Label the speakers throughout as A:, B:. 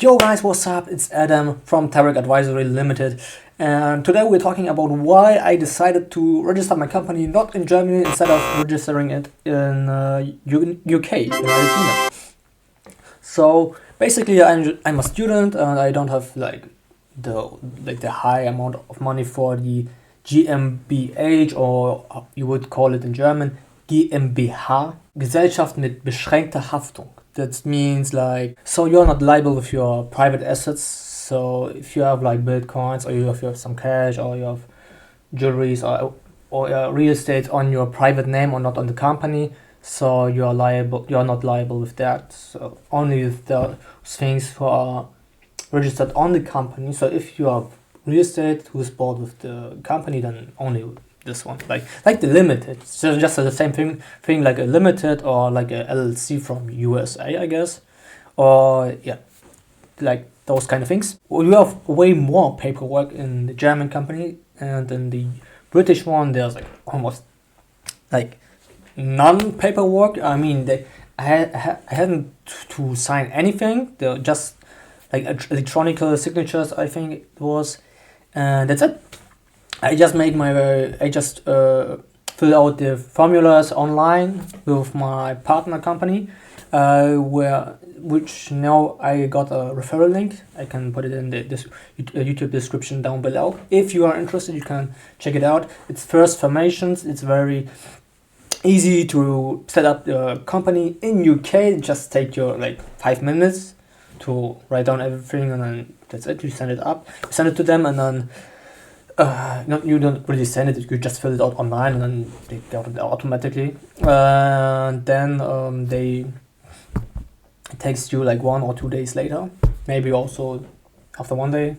A: Yo guys, what's up? It's Adam from Terek Advisory Ltd. And today we're talking about why I decided to register my company not in Germany instead of registering it in UK, United Kingdom. So basically I'm a student and I don't have the high amount of money for the GmbH, or you would call it in German GmbH, Gesellschaft mit beschränkter Haftung. That means so you're not liable with your private assets. So if you have like bitcoins, or you have some cash, or you have jewelries, or real estate on your private name or not on the company, so you're not liable with that. So only with the things who are registered on the company. So if you have real estate who's bought with the company, then only this one, like the limited. So just the same thing like a limited or like a LLC from USA, I guess, or yeah, like those kind of things. You have way more paperwork in the German company, and in the British one there's like almost like none paperwork. I mean, I hadn't to sign anything. They're just like electronic signatures, I think it was, and that's it. I just fill out the formulas online with my partner company, which now I got a referral link. I can put it in this YouTube description down below. If you are interested, you can check it out. It's first formations. It's very easy to set up the company in UK. Just take your 5 minutes to write down everything, and then that's it. You send it to them, and then you don't really send it, you just fill it out online, and then they get it automatically. Then it takes you like 1 or 2 days later, maybe also after 1 day.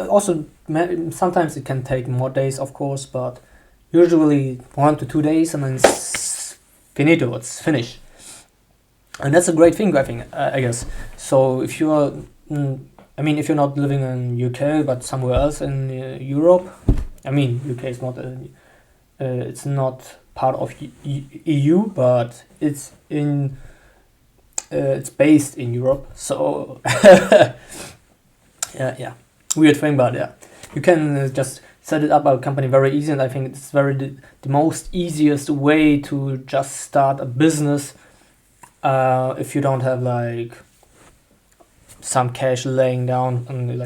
A: Also, sometimes it can take more days, of course, but usually 1 to 2 days, and then it's finito, it's finished. And that's a great thing, I think, I guess. So if you are if you're not living in UK but somewhere else in Europe, UK is not it's not part of EU, but it's based in Europe. So yeah, weird thing, but yeah, you can just set it up a company very easy, and I think it's the most easiest way to just start a business if you don't have some cash laying down and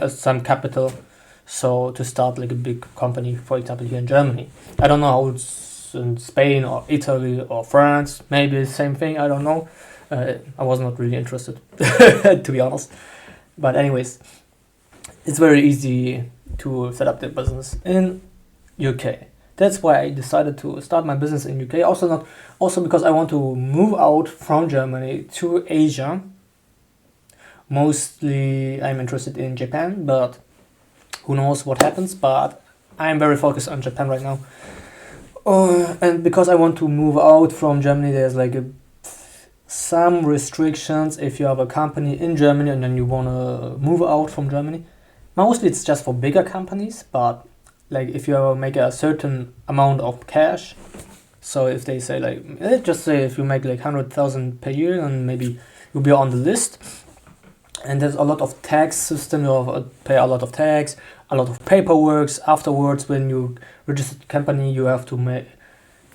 A: some capital, so to start like a big company, for example here in Germany. I don't know how it's in Spain or Italy or France, maybe the same thing, I don't know. I was not really interested to be honest, but anyways, it's very easy to set up the business in UK. That's why I decided to start my business in UK. Also because I want to move out from Germany to Asia. Mostly I'm interested in Japan, but who knows what happens, but I'm very focused on Japan right now. And because I want to move out from Germany, there's some restrictions if you have a company in Germany and then you want to move out from Germany. Mostly it's just for bigger companies, but if you make a certain amount of cash, so if they say let's just say if you make 100,000 per year, and maybe you'll be on the list. And there's a lot of tax system. You pay a lot of tax, a lot of paperwork. Afterwards, when you register the company, you have to make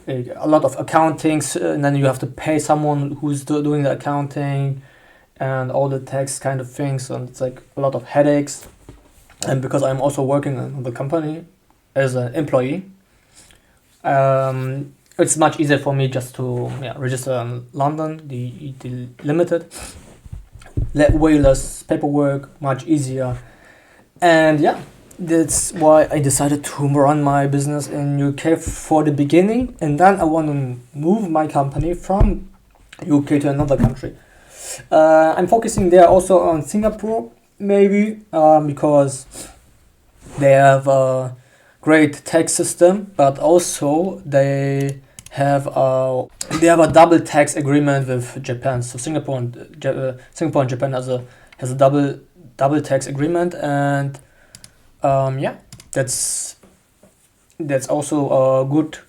A: a lot of accountings, and then you have to pay someone who's doing the accounting and all the tax kind of things. And it's a lot of headaches. And because I'm also working on the company as an employee, it's much easier for me just to register in London, the limited. Way less paperwork, much easier, and yeah, that's why I decided to run my business in UK for the beginning, and then I want to move my company from UK to another country. I'm focusing there also on Singapore, maybe, because they have a great tax system, but also they have a double tax agreement with Japan. So Singapore and Japan has a double tax agreement, and that's also a good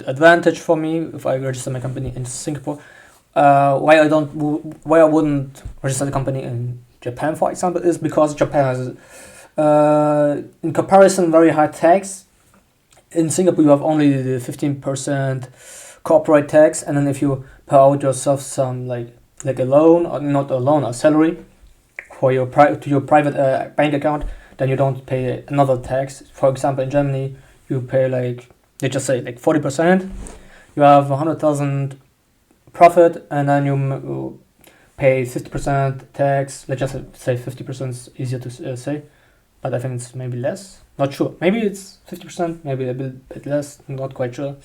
A: advantage for me if I register my company in Singapore. why I wouldn't register the company in Japan, for example, is because Japan has, in comparison, very high tax. In Singapore, you have only the 15% corporate tax, and then if you pay out yourself some like a loan, or not a loan, a salary for your private bank account, then you don't pay another tax. For example, in Germany, you pay like, let's just say like 40%. You have 100,000 profit, and then you pay 50% tax. Let's just say 50% is easier to say, but I think it's maybe less. Not sure. Maybe it's 50%, maybe a bit less. I'm not quite sure.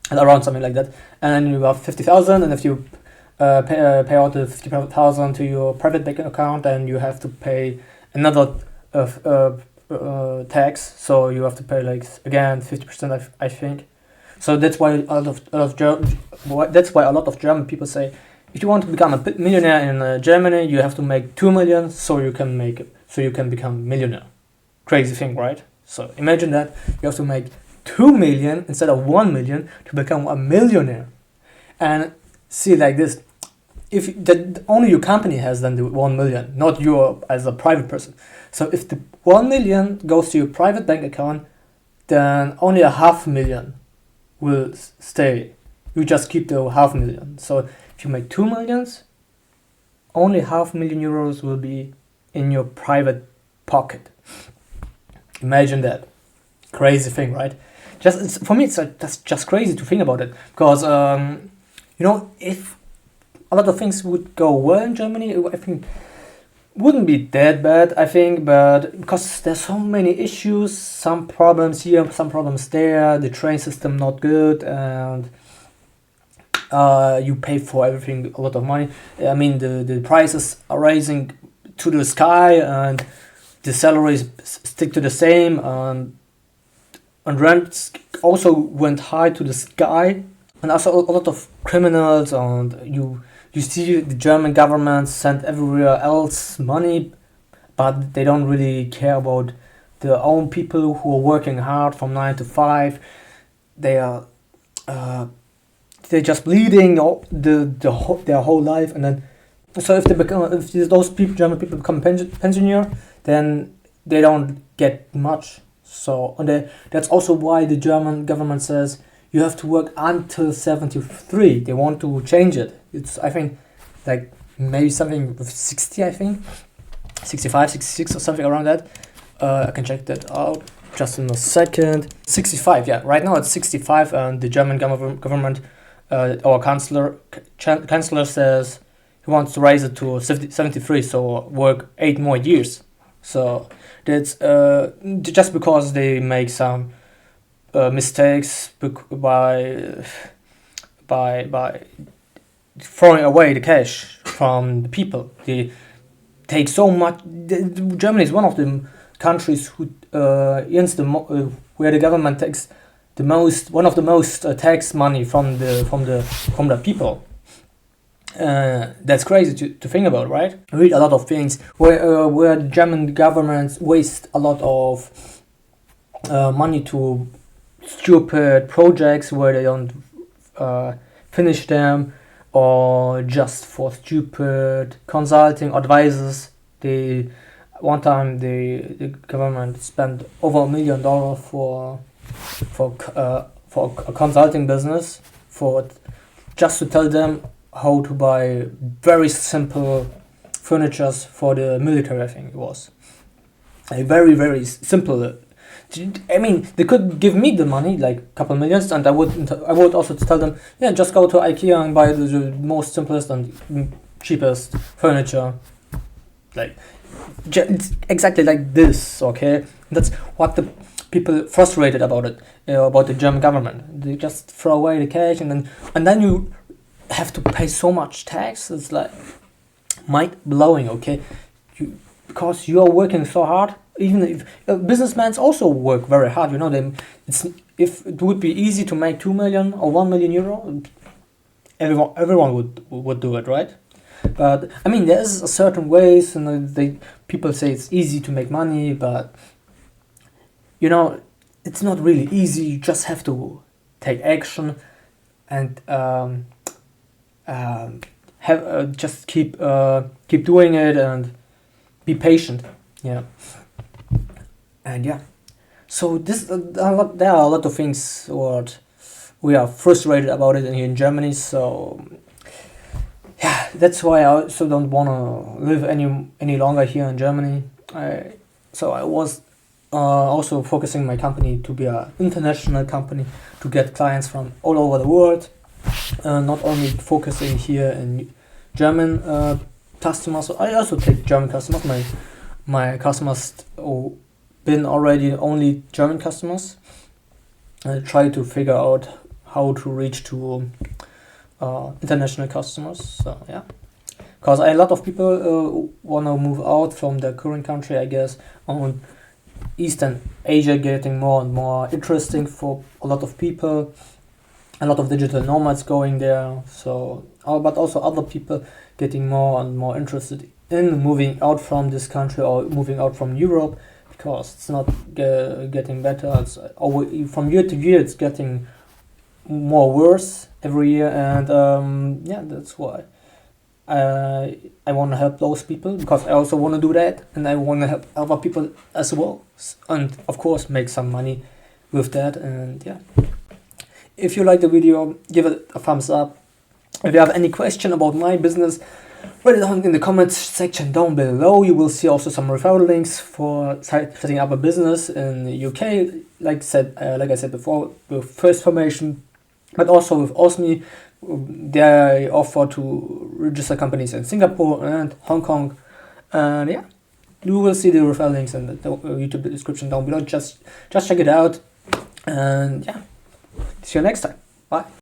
A: And around something like that. And then you have 50,000, and if you pay out the 50,000 to your private bank account, then you have to pay another tax. So you have to pay like again 50%, I think. So that's why a lot of German people say, if you want to become a millionaire in Germany, you have to make 2 million, so you can become millionaire. Crazy thing, right? So imagine that you have to make 2 million instead of 1 million to become a millionaire. And see like this, if only your company has then the 1 million, not you as a private person. So if the 1 million goes to your private bank account, then only 500,000 will stay. You just keep the 500,000. So if you make 2 millions, only 500,000 euros will be in your private pocket. Imagine that. Crazy thing, right? For me, that's just crazy to think about it. Because, if a lot of things would go well in Germany, I think wouldn't be that bad, I think, but because there's so many issues, some problems here, some problems there, the train system not good, and you pay for everything a lot of money. I mean, the prices are rising to the sky, and the salaries stick to the same, and rents also went high to the sky, and also a lot of criminals, and you see the German government send everywhere else money, but they don't really care about their own people who are working hard from 9 to 5. They're just bleeding their whole life, and then so if those German people become pensioner, then they don't get much. So that's also why the German government says you have to work until 73. They want to change it. It's, I think, like maybe something with 60, I think. 65, 66 or something around that. I can check that out just in a second. 65, yeah. Right now it's 65, and the German government, our chancellor says he wants to raise it to 73, so work 8 more years. So that's just because they make some mistakes by throwing away the cash from the people. They take so much. Germany is one of the countries who where the government takes the most, one of the most tax money from the people. That's crazy to think about, right? I read a lot of things where the German government waste a lot of money to stupid projects where they don't finish them, or just for stupid consulting advices. One time the government spent over $1 million for a consulting business, for just to tell them how to buy very simple furnitures for the military. I think it was a very, very simple. I mean, they could give me the money, like a couple millions, and I would also tell them, yeah, just go to IKEA and buy the most simplest and cheapest furniture. Like, it's exactly like this, okay? That's what the people frustrated about it, about the German government. They just throw away the cash, and then you have to pay so much tax. It's like mind blowing, okay? Because you are working so hard. Even if businessmen also work very hard, if it would be easy to make 2 million or 1 million euro, everyone would do it, right? But I mean, there's a certain ways, and people say it's easy to make money, but it's not really easy. You just have to take action, and have just keep doing it and be patient. Yeah. And yeah, so there are a lot of things what we are frustrated about it here in Germany. So yeah, that's why I also don't want to live any longer here in Germany. So I was also focusing my company to be an international company, to get clients from all over the world, not only focusing here in German customers. I also take German customers. My customers been already only German customers. I try to figure out how to reach to international customers. So yeah, because a lot of people want to move out from their current country, I guess. On Eastern Asia getting more and more interesting for a lot of people. A lot of digital nomads going there. So, but also other people getting more and more interested in moving out from this country or moving out from Europe, because it's not getting better. It's from year to year, it's getting more worse every year, and yeah, that's why I want to help those people, because I also want to do that, and I want to help other people as well, and of course make some money with that. And yeah, if you like the video, give it a thumbs up. If you have any question about my business, write it down in the comments section down below. You will see also some referral links for setting up a business in the UK. Like I said before, with first formation, but also with OSMI. They offer to register companies in Singapore and Hong Kong. And yeah, you will see the referral links in the YouTube description down below. Just check it out. And yeah, see you next time. Bye.